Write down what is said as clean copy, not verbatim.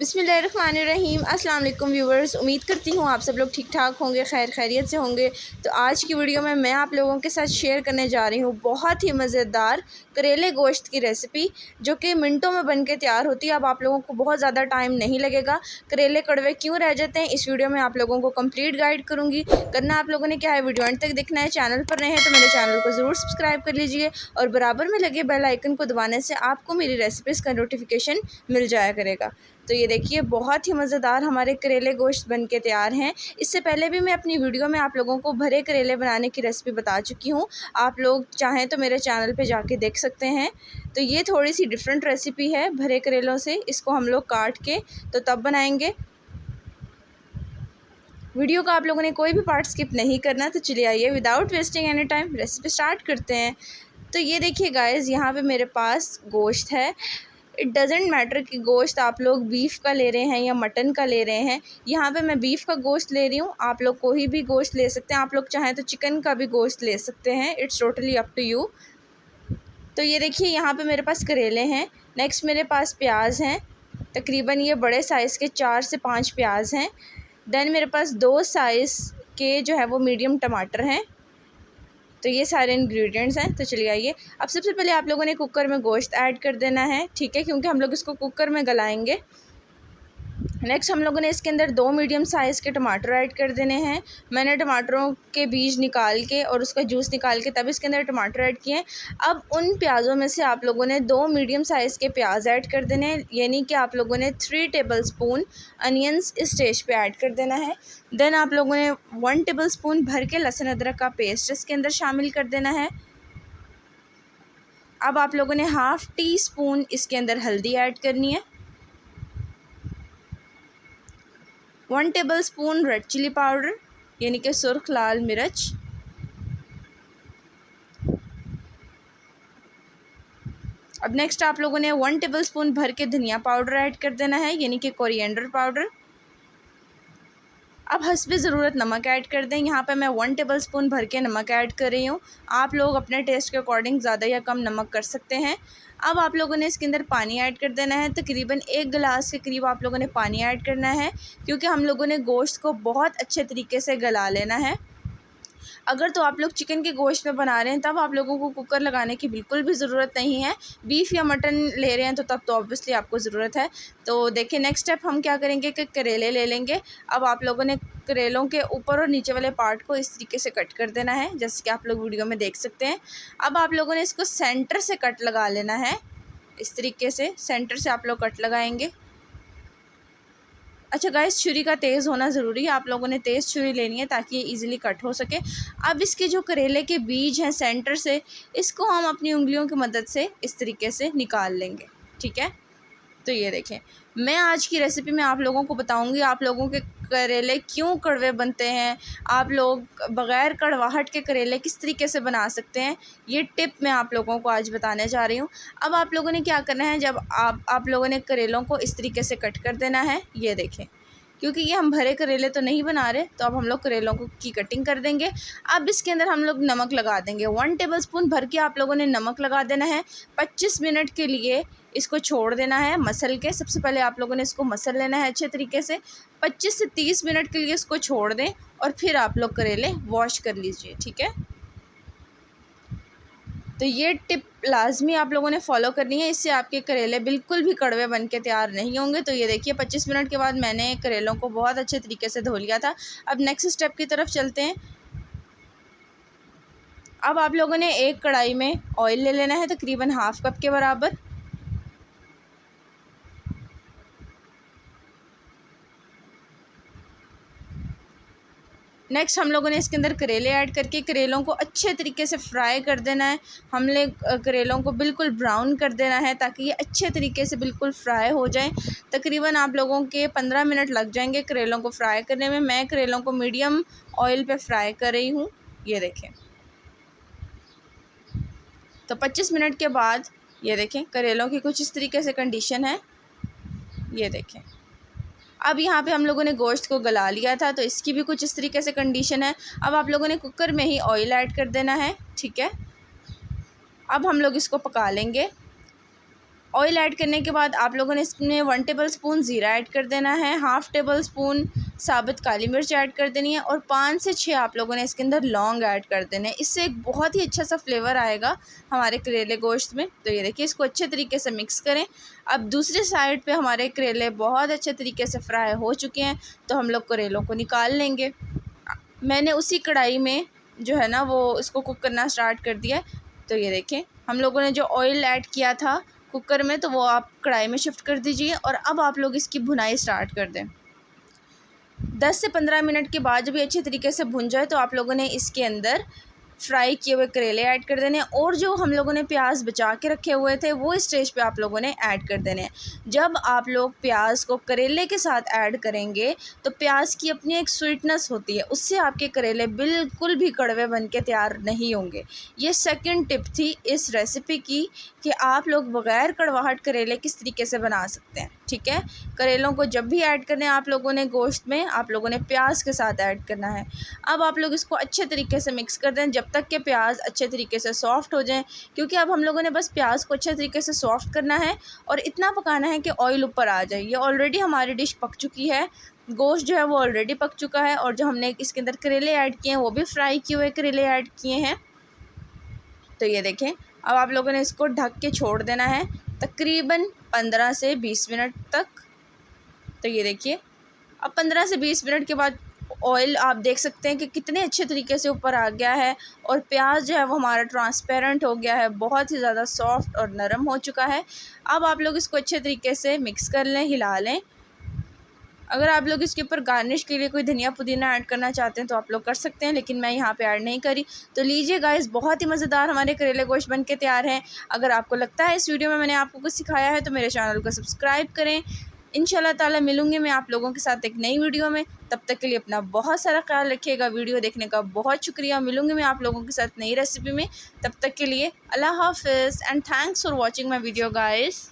बिस्मिल्लाहिर्रहमानिर्रहीम। अस्सलाम वालेकुम व्यूवर्स, उम्मीद करती हूँ आप सब लोग ठीक ठाक होंगे, खैर खैरियत से होंगे। तो आज की वीडियो में मैं आप लोगों के साथ शेयर करने जा रही हूँ बहुत ही मज़ेदार करेले गोश्त की रेसिपी, जो कि मिनटों में बन के तैयार होती है। अब आप लोगों को बहुत ज़्यादा टाइम नहीं लगेगा। करेले कड़वे क्यों रह जाते हैं, इस वीडियो में आप लोगों को कंप्लीट गाइड करूँगी। करना आप लोगों ने क्या है, वीडियो अंत तक देखना है। चैनल पर नए हैं तो मेरे चैनल को ज़रूर सब्सक्राइब कर लीजिए और बराबर में लगे बेल आइकन को दबाने से आपको मेरी रेसिपीज़ का नोटिफिकेशन मिल जाया करेगा। तो ये देखिए, बहुत ही मज़ेदार हमारे करेले गोश्त बन के तैयार हैं। इससे पहले भी मैं अपनी वीडियो में आप लोगों को भरे करेले बनाने की रेसिपी बता चुकी हूँ। आप लोग चाहें तो मेरे चैनल पे जाके देख सकते हैं। तो ये थोड़ी सी डिफरेंट रेसिपी है भरे करेलों से। इसको हम लोग काट के तो तब बनाएंगे। वीडियो का आप लोगों ने कोई भी पार्ट स्किप नहीं करना। तो चलिए आइए, without wasting any time recipe start करते हैं। तो ये देखिए गाइस, यहाँ पे मेरे पास गोश्त है। इट डजेंट मैटर कि गोश्त आप लोग बीफ का ले रहे हैं या मटन का ले रहे हैं। यहाँ पे मैं बीफ का गोश्त ले रही हूँ, आप लोग कोई भी गोश्त ले सकते हैं। आप लोग चाहें तो चिकन का भी गोश्त ले सकते हैं, it's totally up to you. तो ये देखिए, यहाँ पे मेरे पास करेले हैं। नेक्स्ट मेरे पास प्याज हैं, तकरीबन ये बड़े साइज़ के 4 से 5 प्याज हैं। देन मेरे पास 2 साइज़ के जो है वो मीडियम टमाटर हैं। तो ये सारे इंग्रेडिएंट्स हैं। तो चलिए आइए, अब सबसे पहले आप लोगों ने कुकर में गोश्त ऐड कर देना है, ठीक है, क्योंकि हम लोग इसको कुकर में गलाएंगे। नेक्स्ट हम लोगों ने इसके अंदर 2 मीडियम साइज़ के टमाटर ऐड कर देने हैं। मैंने टमाटरों के बीज निकाल के और उसका जूस निकाल के तब इसके अंदर टमाटर ऐड किए। अब उन प्याज़ों में से आप लोगों ने 2 मीडियम साइज़ के प्याज ऐड कर देने हैं, यानी कि आप लोगों ने 3 टेबलस्पून अनियंस इस स्टेज पे ऐड कर देना है। देन आप लोगों ने 1 टेबलस्पून भर के लहसुन अदरक का पेस्ट इसके अंदर शामिल कर देना है। अब आप लोगों ने 1/2 टीस्पून इसके अंदर हल्दी ऐड करनी है। 1 टेबलस्पून रेड चिली पाउडर, यानी कि सुर्ख लाल मिर्च। अब नेक्स्ट आप लोगों ने 1 टेबलस्पून भर के धनिया पाउडर ऐड कर देना है, यानी कि कोरिएंडर पाउडर। अब हस्बे ज़रूरत नमक ऐड कर दें। यहाँ पे मैं 1 टेबलस्पून भर के नमक ऐड कर रही हूँ। आप लोग अपने टेस्ट के अकॉर्डिंग ज़्यादा या कम नमक कर सकते हैं। अब आप लोगों ने इसके अंदर पानी ऐड कर देना है। तकरीबन 1 गिलास के करीब आप लोगों ने पानी ऐड करना है, क्योंकि हम लोगों ने गोश्त को बहुत अच्छे तरीके से गला लेना है। अगर तो आप लोग चिकन के गोश्त में बना रहे हैं तब आप लोगों को कुकर लगाने की बिल्कुल भी ज़रूरत नहीं है। बीफ या मटन ले रहे हैं तो तब तो ऑब्वियसली आपको ज़रूरत है। तो देखिए, नेक्स्ट स्टेप हम क्या करेंगे कि करेले ले लेंगे। अब आप लोगों ने करेलों के ऊपर और नीचे वाले पार्ट को इस तरीके से कट कर देना है, जैसे कि आप लोग वीडियो में देख सकते हैं। अब आप लोगों ने इसको सेंटर से कट लगा लेना है। इस तरीके से सेंटर से आप लोग कट लगाएंगे। अच्छा गाइस, छुरी का तेज़ होना ज़रूरी है। आप लोगों ने तेज़ छुरी लेनी है ताकि ये इजीली कट हो सके। अब इसके जो करेले के बीज हैं सेंटर से, इसको हम अपनी उंगलियों की मदद से इस तरीके से निकाल लेंगे, ठीक है। तो ये देखें, मैं आज की रेसिपी में आप लोगों को बताऊंगी आप लोगों के करेले क्यों कड़वे बनते हैं, आप लोग बग़ैर कड़वाहट के करेले किस तरीके से बना सकते हैं। ये टिप मैं आप लोगों को आज बताने जा रही हूँ। अब आप लोगों ने क्या करना है, जब आप लोगों ने करेलों को इस तरीके से कट कर देना है। ये देखें, क्योंकि ये हम भरे करेले तो नहीं बना रहे, तो अब हम लोग करेलों की कटिंग कर देंगे। अब इसके अंदर हम लोग नमक लगा देंगे। 1 टेबलस्पून भर के आप लोगों ने नमक लगा देना है। 25 मिनट के लिए इसको छोड़ देना है मसल के। सबसे पहले आप लोगों ने इसको मसल लेना है अच्छे तरीके से। 25 से 30 मिनट के लिए इसको छोड़ दें और फिर आप लोग करेले वॉश कर लीजिए, ठीक है। तो ये टिप लाजमी आप लोगों ने फॉलो करनी है, इससे आपके करेले बिल्कुल भी कड़वे बन के तैयार नहीं होंगे। तो ये देखिए, 25 मिनट के बाद मैंने करेलों को बहुत अच्छे तरीके से धो लिया था। अब नेक्स्ट स्टेप की तरफ चलते हैं। अब आप लोगों ने एक कढ़ाई में ऑयल ले लेना है, तकरीबन 1/2 कप के बराबर। नेक्स्ट हम लोगों ने इसके अंदर करेले ऐड करके करेलों को अच्छे तरीके से फ्राई कर देना है। हमने करेलों को बिल्कुल ब्राउन कर देना है ताकि ये अच्छे तरीके से बिल्कुल फ्राई हो जाए। तकरीबन आप लोगों के 15 मिनट लग जाएंगे करेलों को फ्राई करने में। मैं करेलों को मीडियम ऑयल पे फ्राई कर रही हूँ। ये देखें, तो 25 मिनट के बाद ये देखें, करेलों की कुछ इस तरीके से कंडीशन है। ये देखें, अब यहाँ पे हम लोगों ने गोश्त को गला लिया था, तो इसकी भी कुछ इस तरीके से कंडीशन है। अब आप लोगों ने कुकर में ही ऑयल ऐड कर देना है, ठीक है। अब हम लोग इसको पका लेंगे। ऑयल ऐड करने के बाद आप लोगों ने इसमें 1 टेबल स्पून ज़ीरा ऐड कर देना है, 1/2 टेबल स्पून साबुत काली मिर्च ऐड कर देनी है और 5 से 6 आप लोगों ने इसके अंदर लौंग ऐड कर देने हैं। इससे एक बहुत ही अच्छा सा फ्लेवर आएगा हमारे करेले गोश्त में। तो ये देखिए, इसको अच्छे तरीके से मिक्स करें। अब दूसरी साइड पे हमारे करेले बहुत अच्छे तरीके से फ्राई हो चुके हैं, तो हम लोग करेलों को निकाल लेंगे। मैंने उसी कढ़ाई में जो है ना वो इसको कुक करना स्टार्ट कर दिया है। तो ये देखें, हम लोगों ने जो ऑयल ऐड किया था कुकर में, तो वो आप कढ़ाई में शिफ्ट कर दीजिए और अब आप लोग इसकी भुनाई स्टार्ट कर दें। 10 से 15 मिनट के बाद जब ये अच्छे तरीके से भुन जाए तो आप लोगों ने इसके अंदर फ्राई किए हुए करेले ऐड कर देने हैं और जो हम लोगों ने प्याज बचा के रखे हुए थे वो स्टेज पे आप लोगों ने ऐड कर देने हैं। जब आप लोग प्याज को करेले के साथ ऐड करेंगे तो प्याज की अपनी एक स्वीटनेस होती है, उससे आपके करेले बिल्कुल भी कड़वे बन के तैयार नहीं होंगे। ये सेकंड टिप थी इस रेसिपी की कि आप लोग बग़ैर कड़वाहट करेले किस तरीके से बना सकते हैं। ठीक है, करेलों को जब भी ऐड करना है आप लोगों ने गोश्त में, आप लोगों ने प्याज के साथ ऐड करना है। अब आप लोग इसको अच्छे तरीके से मिक्स कर दें जब तक कि प्याज अच्छे तरीके से सॉफ़्ट हो जाएं, क्योंकि अब हम लोगों ने बस प्याज को अच्छे तरीके से सॉफ़्ट करना है और इतना पकाना है कि ऑयल ऊपर आ जाए। ये ऑलरेडी हमारी डिश पक चुकी है, गोश्त जो है वो ऑलरेडी पक चुका है और जो हमने इसके अंदर करेले ऐड किए हैं वो भी फ्राई किए हुए करेले ऐड किए हैं। तो ये देखें, अब आप लोगों ने इसको ढक के छोड़ देना है तकरीबन 15 से 20 मिनट तक। तो ये देखिए, अब 15 से 20 मिनट के बाद ऑयल आप देख सकते हैं कि कितने अच्छे तरीके से ऊपर आ गया है और प्याज जो है वो हमारा ट्रांसपेरेंट हो गया है, बहुत ही ज़्यादा सॉफ्ट और नरम हो चुका है। अब आप लोग इसको अच्छे तरीके से मिक्स कर लें, हिला लें। अगर आप लोग इसके ऊपर गार्निश के लिए कोई धनिया पुदीना ऐड करना चाहते हैं तो आप लोग कर सकते हैं, लेकिन मैं यहाँ पे ऐड नहीं करी। तो लीजिए गाइस, बहुत ही मज़ेदार हमारे करेले गोश्त बन के तैयार हैं। अगर आपको लगता है इस वीडियो में मैंने आपको कुछ सिखाया है तो मेरे चैनल को सब्सक्राइब करें। इंशाल्लाह ताला मिलूँगी मैं आप लोगों के साथ एक नई वीडियो में। तब तक के लिए अपना बहुत सारा ख्याल रखिएगा। वीडियो देखने का बहुत शुक्रिया। मिलूँगी मैं आप लोगों के साथ नई रेसिपी में। तब तक के लिए अल्लाह हाफ़िज़ and thanks for watching my video guys.